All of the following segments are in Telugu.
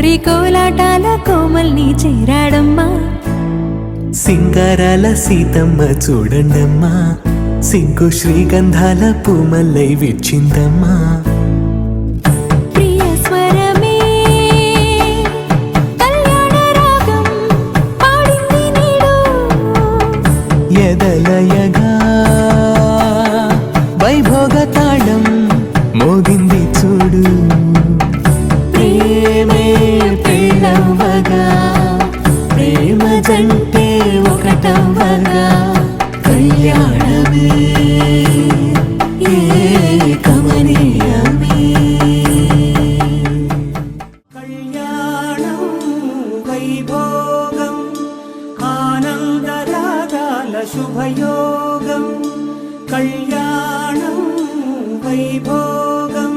కోరి కోలాటాల కోమల్ని చేరాడమ్మా. సింగారాల సీతమ్మ చూడండమ్మా, సింకు శ్రీగంధాల పూమల్లై విచ్చిందమ్మా. ఎదలయగా వైభోగ తాళం మోగింది చూడు, ప్రేమే పెళ్ళవ్వగా ప్రేమ జంటే ఒకటవ్వగా కళ్యాణమే కమనీయమే. కళ్యాణం వైభోగం ఆనందరాగాల శుభయోగం, కళ్యాణం వైభోగం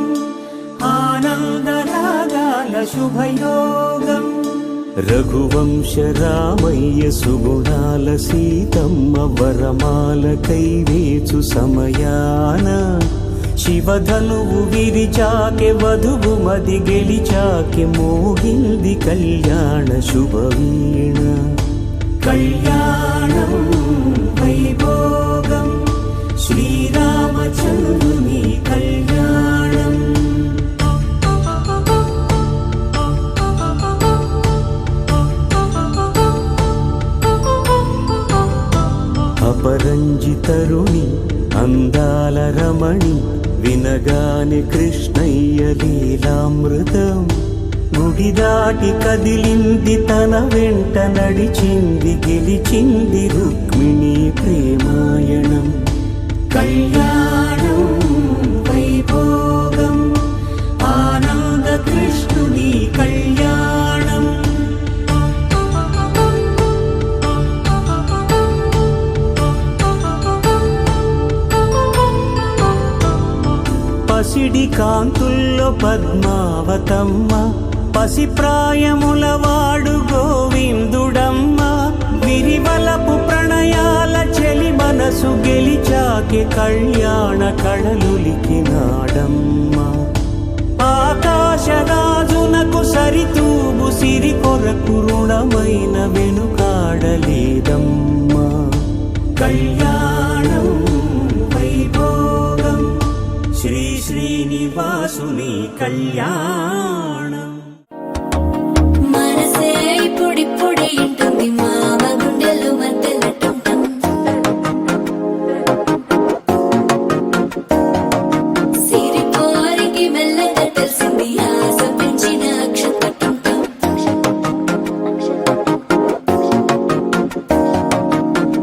ఆనందరాగాల శుభయోగం. రఘువంశ రామయ్య సుగుణాల సీతమ్మ వరమాల కైవేచు సమయాన, శివధనువు విరిచాకె వధువు మది గెలిచాకె మోగింది కళ్యాణ శుభవీణ. కళ్యాణం వైభోగం శ్రీరామచంద్రుని కళ్యాణం. అపరంజి తరుణి అందాల రమణి, వినగానే కృష్ణయ్య లీలామృతం. గుడి దాటి కదిలింది తన వెంట నడిచింది గెలిచింది రుక్మిణి ప్రేమాయణం. కళ్యాణం వైభోగం ఆనంద కృష్ణుని కళ్యాణం. పసిడి కాంతుల్లో పద్మావతమ్మ, పసి ప్రాయముల వాడు గోవిందుడమ్మ. విరివలపు ప్రణయాల చెలి మనసు గెలిచాకే కళ్యాణ కళలులికినాడమ్మ. ఆకాశరాజునకు సరితూబు సిరి కొరకు రుణమైన వెనుకాడలేదమ్మ. కళ్యాణం వైభోగం శ్రీ శ్రీనివాసుని కళ్యాణం. మనసే ఇప్పుడిప్పుడే ఇంటుంది మామ గుండెలు మధ్యలటం, సిరిపోరికి మెల్లగా తెలిసింది ఆశ పెంచిన అక్షతటం.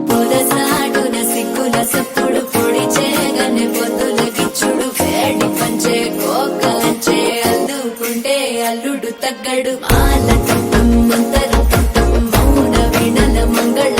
పొదసాటున సిగ్గుల సప్పుడు పొడి చేయగానే పొద్దుల గిచ్చుడు, వేడి పంచే కోకంచే అల్లుకుంటే అల్లుడు తగ్గడు. మాల మంతర మౌన వినల మంగళ